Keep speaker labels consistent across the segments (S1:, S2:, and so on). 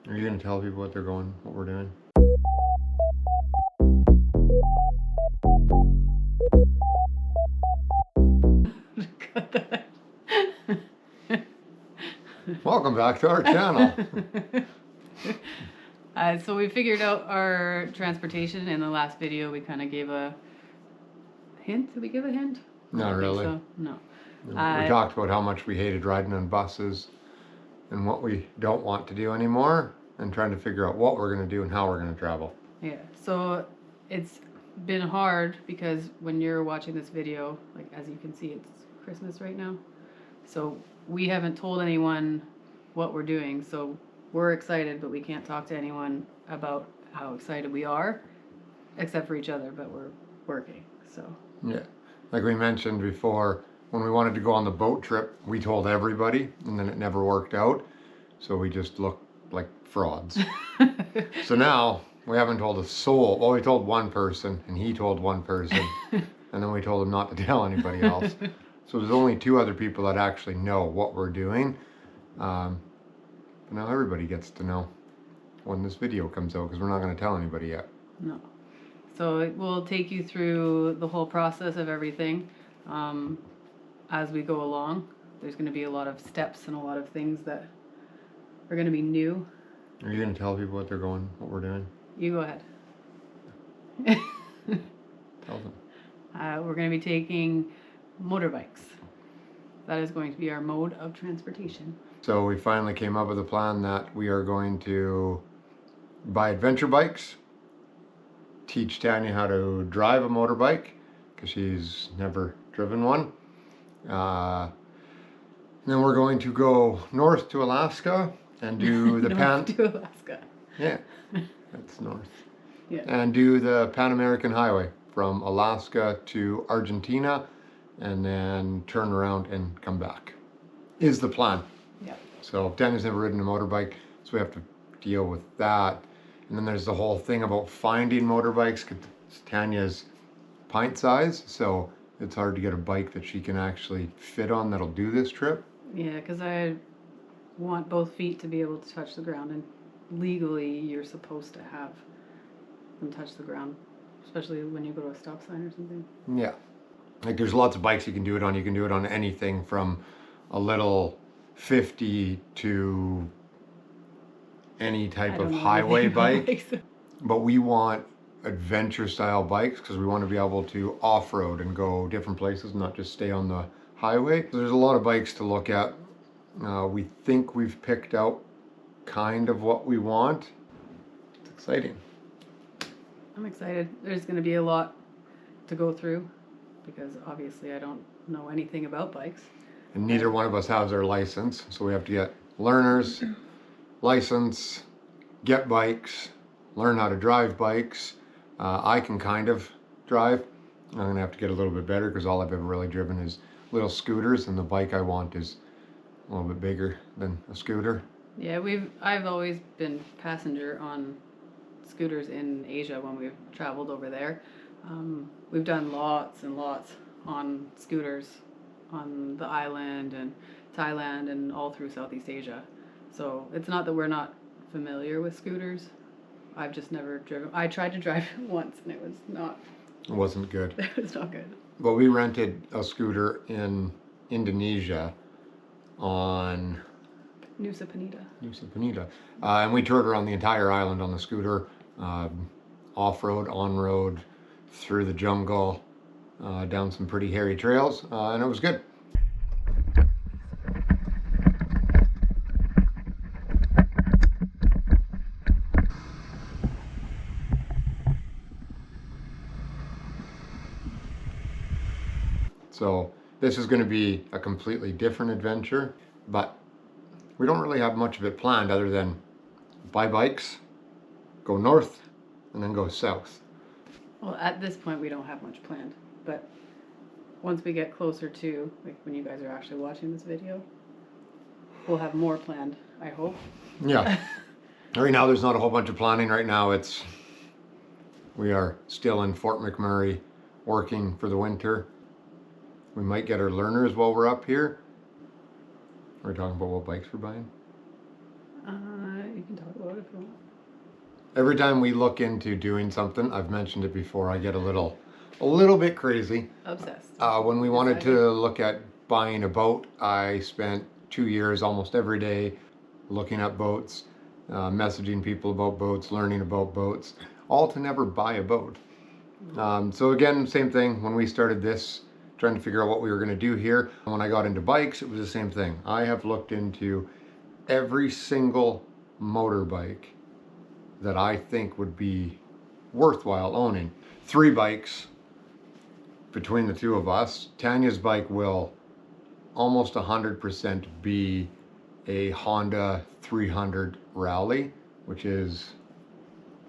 S1: Are you going to tell people what they're going, what we're doing? Welcome back to our channel.
S2: So we figured out our transportation in the last video. We kind of gave a hint. Did we give a hint?
S1: Not really.
S2: So. No.
S1: We talked about how much we hated riding on buses and what we don't want to do anymore, and trying to figure out what we're going to do and how we're going to travel.
S2: Yeah, so it's been hard because when you're watching this video, like as you can see, it's Christmas right now. So we haven't told anyone what we're doing. So we're excited, but we can't talk to anyone about how excited we are, except for each other, but we're working, so.
S1: Yeah, like we mentioned before, when we wanted to go on the boat trip, we told everybody, and then it never worked out. So we just looked like frauds. So now we haven't told a soul. Well, we told one person, and he told one person, and then we told him not to tell anybody else. So there's only 2 other people that actually know what we're doing. But now everybody gets to know when this video comes out, because we're not going to tell anybody yet.
S2: No. So it will take you through the whole process of everything as we go along. There's going to be a lot of steps and a lot of things that are going to be new.
S1: Are you going to tell people what they're going, what we're doing?
S2: You go ahead.
S1: Tell them.
S2: We're going to be taking motorbikes. That is going to be our mode of transportation.
S1: So we finally came up with a plan that we are going to buy adventure bikes, teach Tanya how to drive a motorbike, because she's never driven one. Then we're going to go north to Alaska and do the
S2: North to Alaska.
S1: Yeah, that's north.
S2: Yeah.
S1: And do the Pan American Highway from Alaska to Argentina, and then turn around and come back, is the plan.
S2: Yeah.
S1: So Tanya's never ridden a motorbike, so we have to deal with that. And then there's the whole thing about finding motorbikes, 'cause Tanya's pint size, so it's hard to get a bike that she can actually fit on that'll do this trip.
S2: Yeah, because I want both feet to be able to touch the ground, and legally you're supposed to have them touch the ground, especially when you go to a stop sign or something.
S1: Yeah. Like there's lots of bikes you can do it on. You can do it on anything from a little 50 to any type of highway bike. But we want adventure style bikes because we want to be able to off-road and go different places, not just stay on the highway. So there's a lot of bikes to look at. We think we've picked out kind of what we want. It's exciting.
S2: I'm excited. There's going to be a lot to go through because obviously I don't know anything about bikes.
S1: And neither one of us has our license, so we have to get learners, license, get bikes, learn how to drive bikes. I can kind of drive. I'm going to have to get a little bit better because all I've ever really driven is little scooters, and the bike I want is a little bit bigger than a scooter.
S2: Yeah, I've always been passenger on scooters in Asia when we've traveled over there. We've done lots and lots on scooters on the island and Thailand and all through Southeast Asia. So it's not that we're not familiar with scooters. I've just never driven. I tried to drive it once and it was not.
S1: It wasn't good.
S2: It was not good.
S1: But we rented a scooter in Indonesia on
S2: Nusa Penida.
S1: Nusa Penida. And we toured around the entire island on the scooter, off-road, on-road, through the jungle, down some pretty hairy trails, and it was good. So this is going to be a completely different adventure, but we don't really have much of it planned other than buy bikes, go north, and then go south.
S2: Well, at this point we don't have much planned, but once we get closer to, like when you guys are actually watching this video, we'll have more planned, I hope.
S1: Yeah. Right now there's not a whole bunch of planning. Right now we are still in Fort McMurray working for the winter. We might get our learners while we're up here. We're talking about what bikes we're buying.
S2: You can talk about
S1: Every time we look into doing something, I've mentioned it before, I get a little bit crazy.
S2: Obsessed.
S1: When we wanted to look at buying a boat, I spent 2 years almost every day looking at boats, messaging people about boats, learning about boats, all to never buy a boat. So again, same thing when we started this, trying to figure out what we were going to do here. When I got into bikes, it was the same thing. I have looked into every single motorbike that I think would be worthwhile owning. 3 bikes between the two of us. Tanya's bike will almost 100% be a Honda 300 Rally, which is,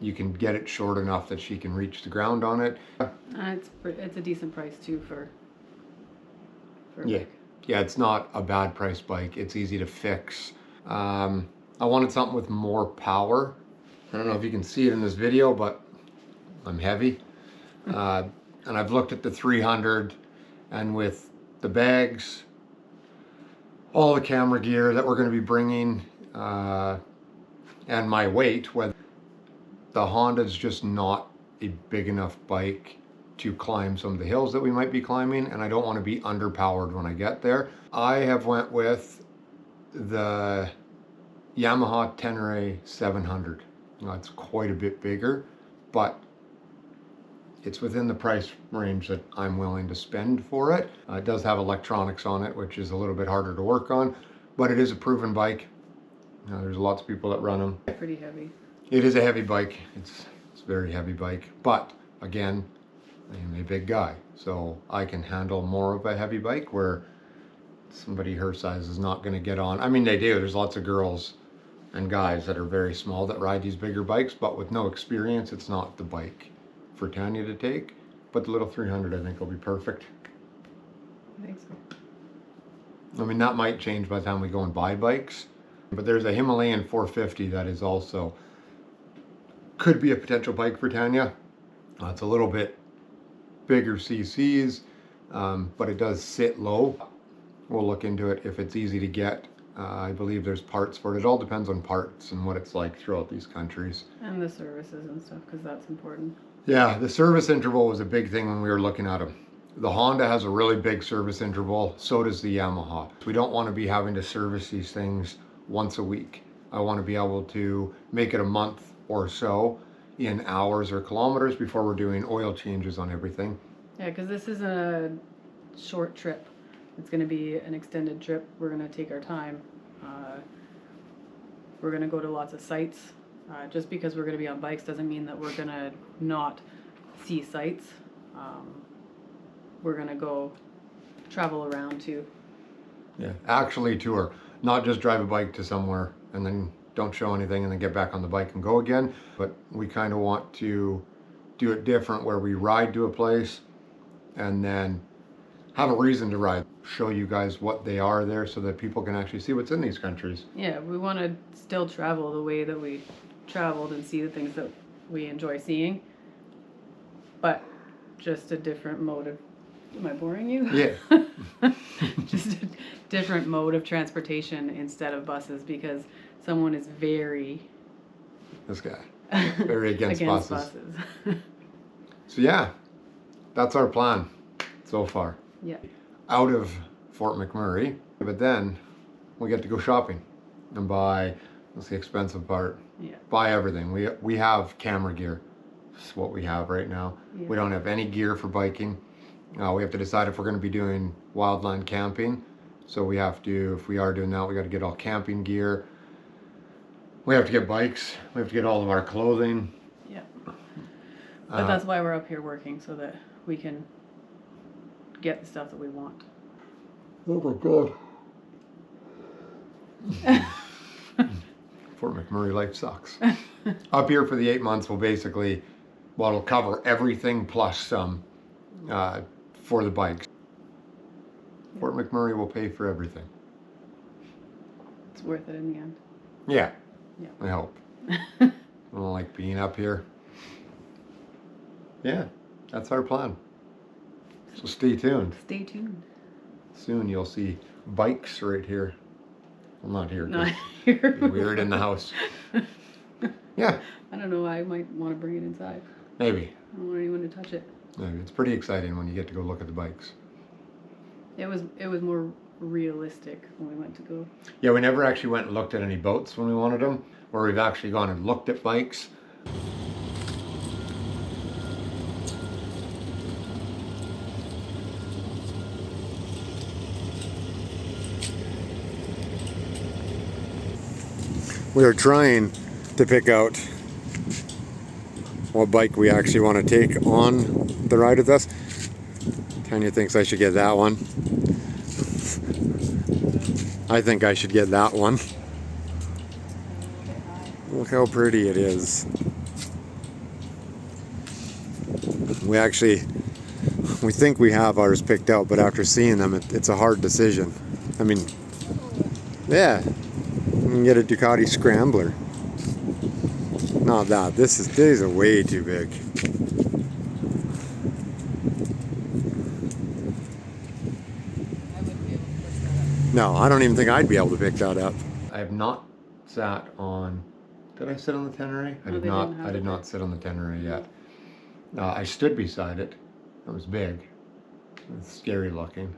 S1: you can get it short enough that she can reach the ground on it.
S2: It's a decent price too for a
S1: Yeah.
S2: bike.
S1: Yeah, it's not a bad price bike. It's easy to fix. I wanted something with more power. I don't know if you can see it in this video, but I'm heavy. And I've looked at the 300, and with the bags, all the camera gear that we're going to be bringing, and my weight, whether the Honda's just not a big enough bike to climb some of the hills that we might be climbing, and I don't want to be underpowered when I get there. I have went with the Yamaha Tenere 700. It's quite a bit bigger, but it's within the price range that I'm willing to spend for it. It does have electronics on it, which is a little bit harder to work on, but it is a proven bike. There's lots of people that run them.
S2: Pretty heavy.
S1: It is a heavy bike. It's a very heavy bike, but again, I am a big guy, so I can handle more of a heavy bike where somebody her size is not going to get on. I mean, they do. There's lots of girls and guys that are very small that ride these bigger bikes, but with no experience, it's not the bike for Tanya to take. But the little 300, I think, will be perfect.
S2: I think so.
S1: I mean, that might change by the time we go and buy bikes, but there's a Himalayan 450 that is also, could be a potential bike for Tanya. It's a little bit bigger CCs, but it does sit low. We'll look into it if it's easy to get. I believe there's parts for it. It all depends on parts and what it's like throughout these countries.
S2: And the services and stuff, because that's important.
S1: Yeah, the service interval was a big thing when we were looking at them. The Honda has a really big service interval, so does the Yamaha. We don't want to be having to service these things once a week. I want to be able to make it a month or so in hours or kilometers before we're doing oil changes on everything.
S2: Yeah, because this is a short trip. It's going to be an extended trip. We're going to take our time. We're going to go to lots of sites. Just because we're going to be on bikes doesn't mean that we're going to not see sites. We're going to go travel around too.
S1: Yeah, actually tour. Not just drive a bike to somewhere and then don't show anything and then get back on the bike and go again. But we kind of want to do it different, where we ride to a place and then have a reason to ride. Show you guys what they are there so that people can actually see what's in these countries.
S2: Yeah, we want to still travel the way that we traveled and see the things that we enjoy seeing, but just a different mode of, am I boring you?
S1: Yeah.
S2: Just a different mode of transportation instead of buses, because someone is very
S1: This guy. Very against buses.
S2: buses.
S1: So yeah, that's our plan so far.
S2: Yeah.
S1: Out of Fort McMurray, but then we get to go shopping and buy, that's the expensive part,
S2: Yeah.
S1: buy everything. We have camera gear. That's what we have right now.
S2: Yeah.
S1: We don't have any gear for biking. We have to decide if we're going to be doing wildland camping. So we have to, if we are doing that, we got to get all camping gear. We have to get bikes. We have to get all of our clothing.
S2: Yeah. But that's why we're up here working, so that we can get the stuff that we want.
S1: Oh my God. Fort McMurray life sucks. Up here for the 8 months, we'll basically, well, it'll cover everything plus some for the bikes. Fort McMurray will pay for everything.
S2: It's worth it in the end.
S1: Yeah.
S2: Yeah.
S1: I hope. I don't like being up here. Yeah, that's our plan. So stay tuned.
S2: Stay tuned.
S1: Soon you'll see bikes right here. Well, not here. 'cause
S2: Not
S1: it'd be
S2: here.
S1: weird in the house. Yeah,
S2: I don't know, I might want to bring it inside.
S1: maybe.
S2: I don't want anyone to touch it.
S1: Maybe. It's pretty exciting when you get to go look at the bikes.
S2: It was more realistic when we went to go.
S1: Yeah, we never actually went and looked at any boats when we wanted them, where we've actually gone and looked at bikes. We are trying to pick out what bike we actually want to take on the ride with us. Tanya thinks I should get that one. I think I should get that one. Look how pretty it is. We think we have ours picked out, but after seeing them, it's a hard decision. I mean, yeah, you can get a Ducati Scrambler. Not that. These are way too big. No, I don't even think I'd be able to pick that up. I have not sat on. Did I sit on the Tenere? I did not. I did not sit on the Tenere yet. I stood beside it. It was big. It's scary looking.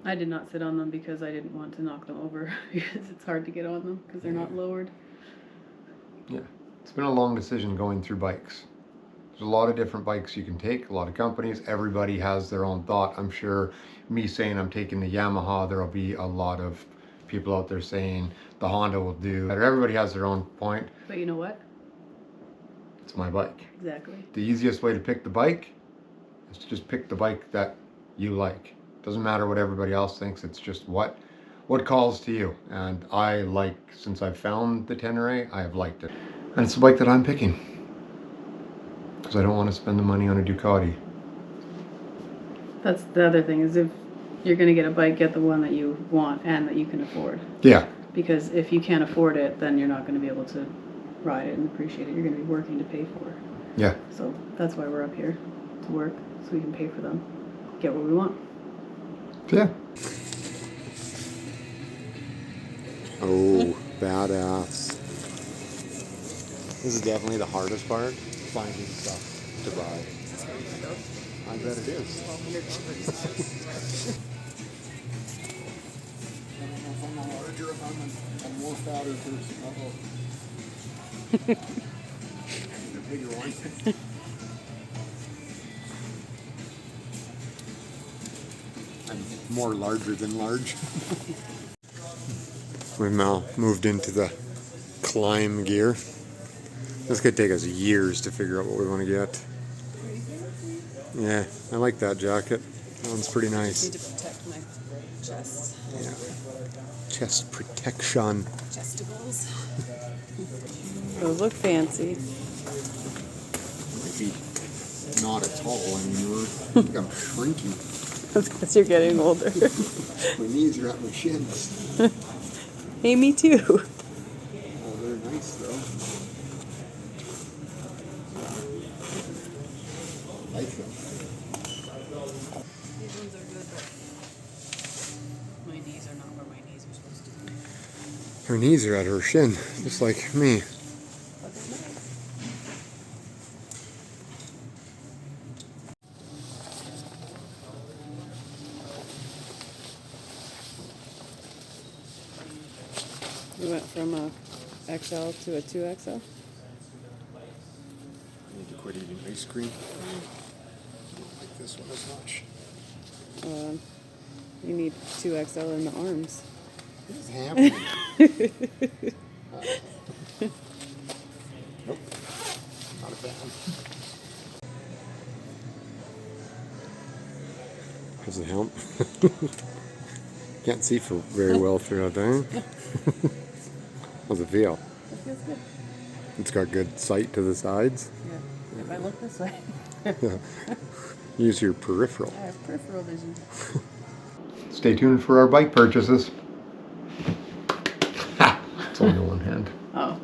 S2: I did not sit on them because I didn't want to knock them over because it's hard to get on them because they're not lowered.
S1: Yeah, it's been a long decision going through bikes. There's a lot of different bikes you can take, a lot of companies. Everybody has their own thought. I'm sure me saying I'm taking the Yamaha, there'll be a lot of people out there saying the Honda will do. Everybody has their own point.
S2: But you know what?
S1: It's my bike.
S2: Exactly.
S1: The easiest way to pick the bike is to just pick the bike that you like. Doesn't matter what everybody else thinks, it's just what calls to you. And I like, since I've found the Tenere, I have liked it. And it's the bike that I'm picking. Because I don't want to spend the money on a Ducati.
S2: That's the other thing, is if you're going to get a bike, get the one that you want and that you can afford.
S1: Yeah.
S2: Because if you can't afford it, then you're not going to be able to ride it and appreciate it. You're going to be working to pay for it.
S1: Yeah.
S2: So that's why we're up here, to work, so we can pay for them, get what we want.
S1: Yeah. Oh, badass. This is definitely the hardest part, finding stuff to buy. I bet it is. I'm larger, I'm more fatter person. The bigger one. I'm more larger than large. We've now moved into the climb gear. This could take us years to figure out what we want to get. Yeah, I like that jacket. That one's pretty nice.
S2: Need to protect my chest.
S1: Yeah. Chest protection.
S2: Chesticles. Those look fancy.
S1: Might be not at all anymore. I think I'm shrinking.
S2: That's because you're getting older.
S1: My knees are at my shins.
S2: Hey, me too.
S1: Oh, they're nice though. I like them.
S2: These ones are good, but my knees are not where my knees are supposed to be.
S1: Her knees are at her shin, just like me.
S2: But they're nice. We went from a XL to a 2XL.
S1: I need to quit eating ice cream. I don't like this one as much.
S2: You need 2XL in the arms.
S1: What is happening? Nope. Not a fan. Does it help? Can't see for very well through that thing. How's it feel?
S2: It feels good.
S1: It's got good sight to the sides.
S2: Yeah. If I look this way.
S1: Use your peripheral.
S2: I have peripheral vision.
S1: Stay tuned for our bike purchases. Ha! It's only one hand.
S2: Oh.